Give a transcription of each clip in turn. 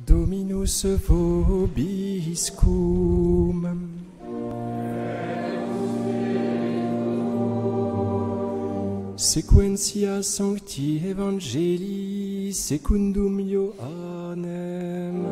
Dominus vobiscum. Sequentia Sancti Evangelii secundum Ioannem.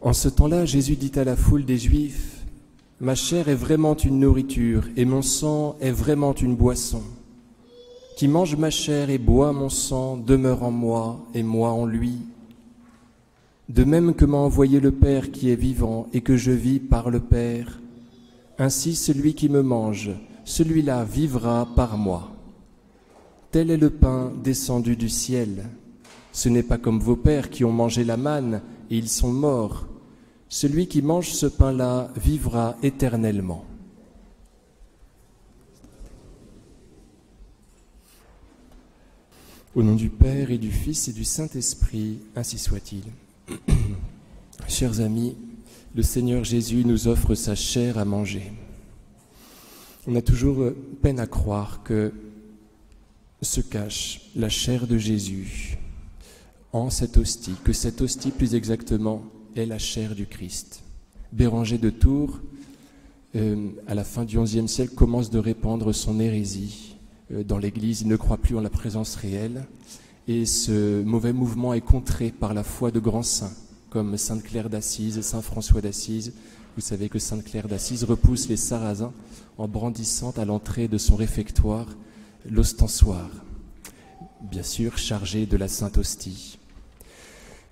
En ce temps-là, Jésus dit à la foule des Juifs: « Ma chair est vraiment une nourriture et mon sang est vraiment une boisson. Qui mange ma chair et boit mon sang demeure en moi et moi en lui. De même que m'a envoyé le Père qui est vivant et que je vis par le Père, ainsi celui qui me mange, celui-là vivra par moi. Tel est le pain descendu du ciel. Ce n'est pas comme vos pères qui ont mangé la manne et ils sont morts. Celui qui mange ce pain-là vivra éternellement. » Au nom du Père et du Fils et du Saint-Esprit, ainsi soit-il. Chers amis, le Seigneur Jésus nous offre sa chair à manger. On a toujours peine à croire que se cache la chair de Jésus en cette hostie, que cette hostie plus exactement est la chair du Christ. Béranger de Tours, à la fin du XIe siècle, commence de répandre son hérésie dans l'Église. Il ne croit plus en la présence réelle. Et ce mauvais mouvement est contré par la foi de grands saints, comme Sainte Claire d'Assise, Saint François d'Assise. Vous savez que Sainte Claire d'Assise repousse les Sarrasins en brandissant à l'entrée de son réfectoire l'ostensoir, bien sûr chargé de la Sainte Hostie.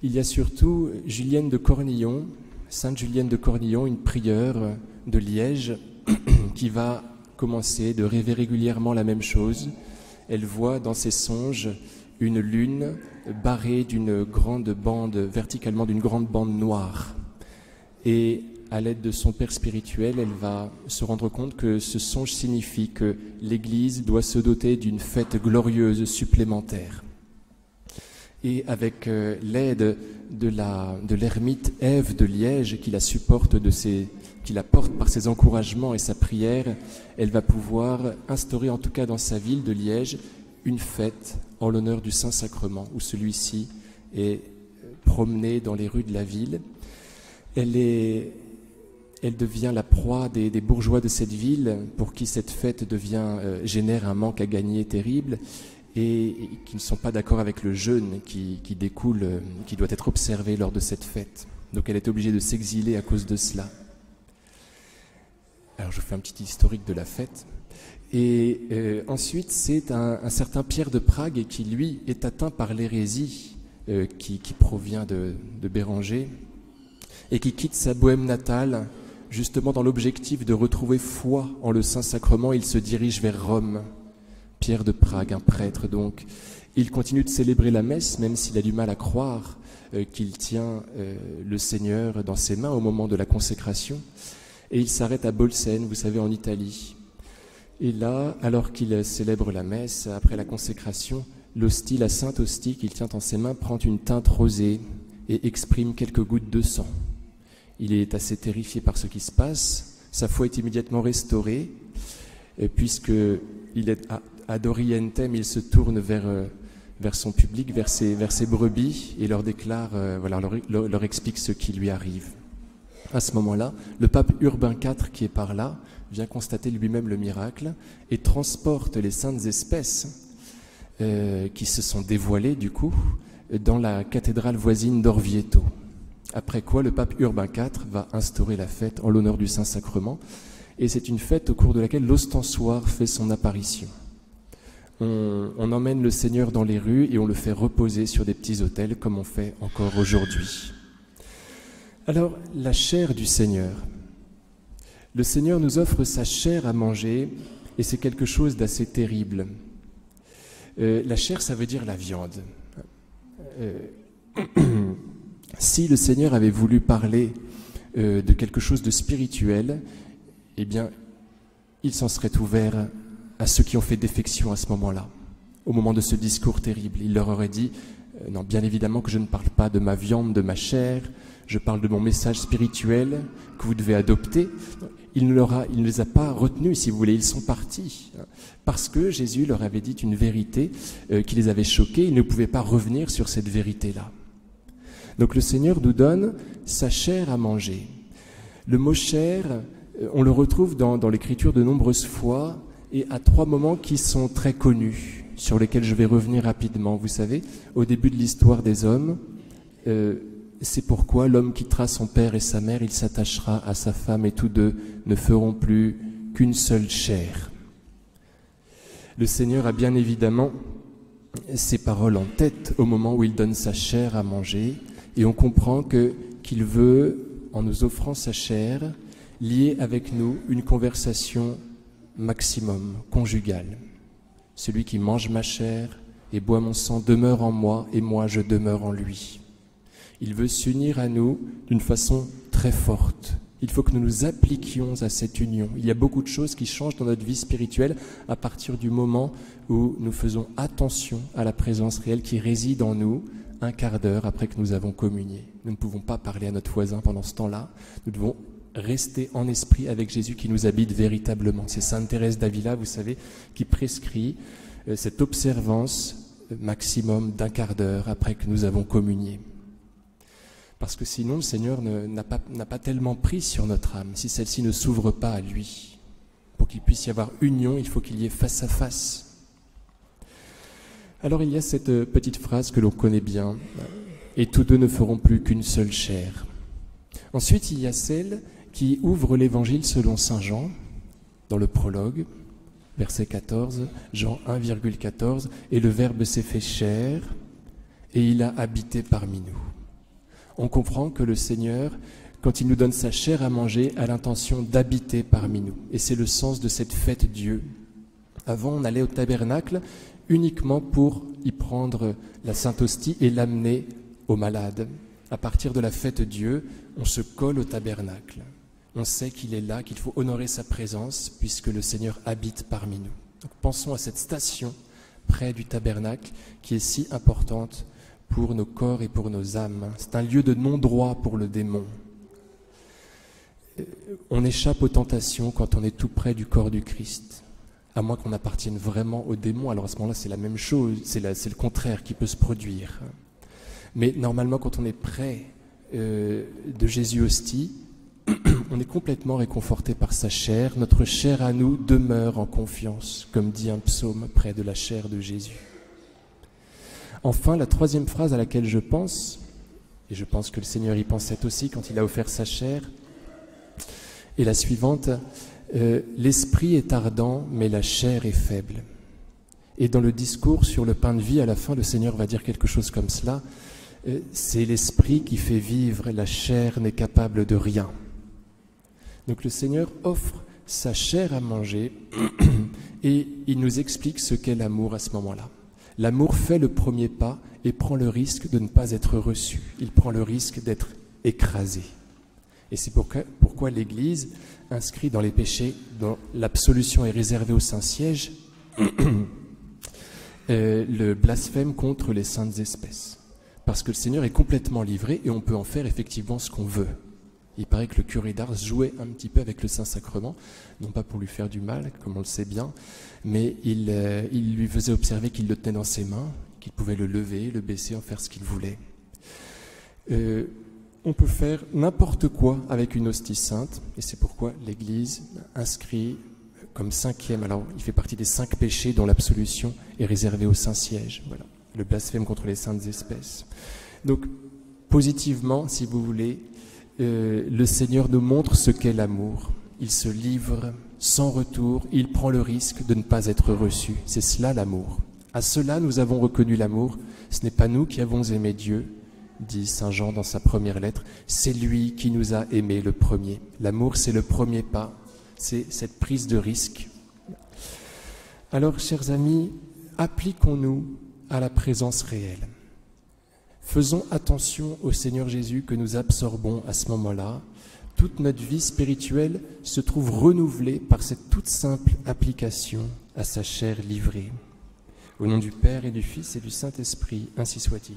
Il y a surtout Julienne de Cornillon, Sainte Julienne de Cornillon, une prieure de Liège, qui va commencer de rêver régulièrement la même chose. Elle voit dans ses songes une lune barrée d'une grande bande, verticalement d'une grande bande noire. Et à l'aide de son père spirituel, elle va se rendre compte que ce songe signifie que l'Église doit se doter d'une fête glorieuse supplémentaire. Et avec l'aide de l'ermite Ève de Liège, qui la porte par ses encouragements et sa prière, elle va pouvoir instaurer, en tout cas dans sa ville de Liège, une fête en l'honneur du Saint-Sacrement, où celui-ci est promené dans les rues de la ville. Elle devient la proie des bourgeois de cette ville, pour qui cette fête génère un manque à gagner terrible, et qui ne sont pas d'accord avec le jeûne qui doit être observé lors de cette fête. Donc elle est obligée de s'exiler à cause de cela. Alors je fais un petit historique de la fête. Et ensuite, c'est un certain Pierre de Prague qui, lui, est atteint par l'hérésie qui provient de Béranger, et qui quitte sa Bohême natale, justement dans l'objectif de retrouver foi en le Saint-Sacrement. Il se dirige vers Rome. Pierre de Prague, un prêtre donc. Il continue de célébrer la messe, même s'il a du mal à croire qu'il tient le Seigneur dans ses mains au moment de la consécration. Et il s'arrête à Bolsène, vous savez, en Italie. Et là, alors qu'il célèbre la messe, après la consécration, l'hostie, la sainte hostie qu'il tient en ses mains, prend une teinte rosée et exprime quelques gouttes de sang. Il est assez terrifié par ce qui se passe. Sa foi est immédiatement restaurée, puisqu'il est ad orientem, il se tourne vers son public, vers ses brebis, et leur déclare, leur explique ce qui lui arrive. À ce moment-là, le pape Urbain IV, qui est par là, vient constater lui-même le miracle et transporte les saintes espèces qui se sont dévoilées, du coup, dans la cathédrale voisine d'Orvieto. Après quoi, le pape Urbain IV va instaurer la fête en l'honneur du Saint-Sacrement, et c'est une fête au cours de laquelle l'ostensoir fait son apparition. On emmène le Seigneur dans les rues et on le fait reposer sur des petits autels, comme on fait encore aujourd'hui. Alors, la chair du Seigneur. Le Seigneur nous offre sa chair à manger, et c'est quelque chose d'assez terrible. La chair, ça veut dire la viande. Si le Seigneur avait voulu parler de quelque chose de spirituel, eh bien, il s'en serait ouvert à ceux qui ont fait défection à ce moment-là, au moment de ce discours terrible. Il leur aurait dit Non, bien évidemment que je ne parle pas de ma viande, de ma chair, je parle de mon message spirituel que vous devez adopter. Il ne les a pas retenus, si vous voulez, ils sont partis. Parce que Jésus leur avait dit une vérité qui les avait choqués, ils ne pouvaient pas revenir sur cette vérité-là. Donc le Seigneur nous donne sa chair à manger. Le mot chair, on le retrouve dans l'Écriture de nombreuses fois et à 3 moments qui sont très connus, sur lesquels je vais revenir rapidement. Vous savez, au début de l'histoire des hommes, c'est pourquoi l'homme quittera son père et sa mère, il s'attachera à sa femme et tous deux ne feront plus qu'une seule chair. Le Seigneur a bien évidemment ces paroles en tête au moment où il donne sa chair à manger et on comprend qu'il veut, en nous offrant sa chair, lier avec nous une conversation maximum, conjugale. Celui qui mange ma chair et boit mon sang demeure en moi et moi je demeure en lui. Il veut s'unir à nous d'une façon très forte. Il faut que nous nous appliquions à cette union. Il y a beaucoup de choses qui changent dans notre vie spirituelle à partir du moment où nous faisons attention à la présence réelle qui réside en nous un quart d'heure après que nous avons communié. Nous ne pouvons pas parler à notre voisin pendant ce temps-là. Nous devons rester en esprit avec Jésus qui nous habite véritablement. C'est Sainte Thérèse d'Avila, vous savez, qui prescrit cette observance maximum d'un quart d'heure après que nous avons communié. Parce que sinon, le Seigneur n'a pas tellement pris sur notre âme, si celle-ci ne s'ouvre pas à lui. Pour qu'il puisse y avoir union, il faut qu'il y ait face à face. Alors il y a cette petite phrase que l'on connaît bien, « Et tous deux ne feront plus qu'une seule chair ». Ensuite, il y a celle qui ouvre l'Évangile selon saint Jean, dans le prologue, verset 14, Jean 1,14, « Et le Verbe s'est fait chair, et il a habité parmi nous ». On comprend que le Seigneur, quand il nous donne sa chair à manger, a l'intention d'habiter parmi nous. Et c'est le sens de cette fête Dieu. Avant, on allait au tabernacle uniquement pour y prendre la Sainte Hostie et l'amener aux malades. À partir de la fête Dieu, on se colle au tabernacle. On sait qu'il est là, qu'il faut honorer sa présence puisque le Seigneur habite parmi nous. Donc, pensons à cette station près du tabernacle qui est si importante pour nos corps et pour nos âmes. C'est un lieu de non-droit pour le démon. On échappe aux tentations quand on est tout près du corps du Christ, à moins qu'on appartienne vraiment au démon. Alors à ce moment-là, c'est la même chose, c'est le contraire qui peut se produire. Mais normalement, quand on est près de Jésus Hostie, on est complètement réconforté par sa chair. Notre chair à nous demeure en confiance, comme dit un psaume, près de la chair de Jésus. Enfin, la troisième phrase à laquelle je pense, et je pense que le Seigneur y pensait aussi quand il a offert sa chair, est la suivante, l'esprit est ardent, mais la chair est faible. Et dans le discours sur le pain de vie, à la fin, le Seigneur va dire quelque chose comme cela, c'est l'esprit qui fait vivre, la chair n'est capable de rien. Donc le Seigneur offre sa chair à manger et il nous explique ce qu'est l'amour à ce moment-là. L'amour fait le premier pas et prend le risque de ne pas être reçu. Il prend le risque d'être écrasé. Et c'est pourquoi l'Église inscrit dans les péchés dont l'absolution est réservée au Saint-Siège le blasphème contre les saintes espèces. Parce que le Seigneur est complètement livré et on peut en faire effectivement ce qu'on veut. Il paraît que le curé d'Ars jouait un petit peu avec le Saint-Sacrement, non pas pour lui faire du mal, comme on le sait bien, mais il lui faisait observer qu'il le tenait dans ses mains, qu'il pouvait le lever, le baisser, en faire ce qu'il voulait. On peut faire n'importe quoi avec une hostie sainte, et c'est pourquoi l'Église inscrit comme 5e, alors il fait partie des 5 péchés dont l'absolution est réservée au Saint-Siège, voilà, le blasphème contre les saintes espèces. Donc, positivement, si vous voulez, le Seigneur nous montre ce qu'est l'amour. Il se livre sans retour, il prend le risque de ne pas être reçu. C'est cela l'amour. À cela, nous avons reconnu l'amour. Ce n'est pas nous qui avons aimé Dieu, dit saint Jean dans sa première lettre, c'est lui qui nous a aimés le premier. L'amour, c'est le premier pas, c'est cette prise de risque. Alors, chers amis, appliquons-nous à la présence réelle. Faisons attention au Seigneur Jésus que nous absorbons à ce moment-là. Toute notre vie spirituelle se trouve renouvelée par cette toute simple application à sa chair livrée. Au nom du Père et du Fils et du Saint-Esprit, ainsi soit-il.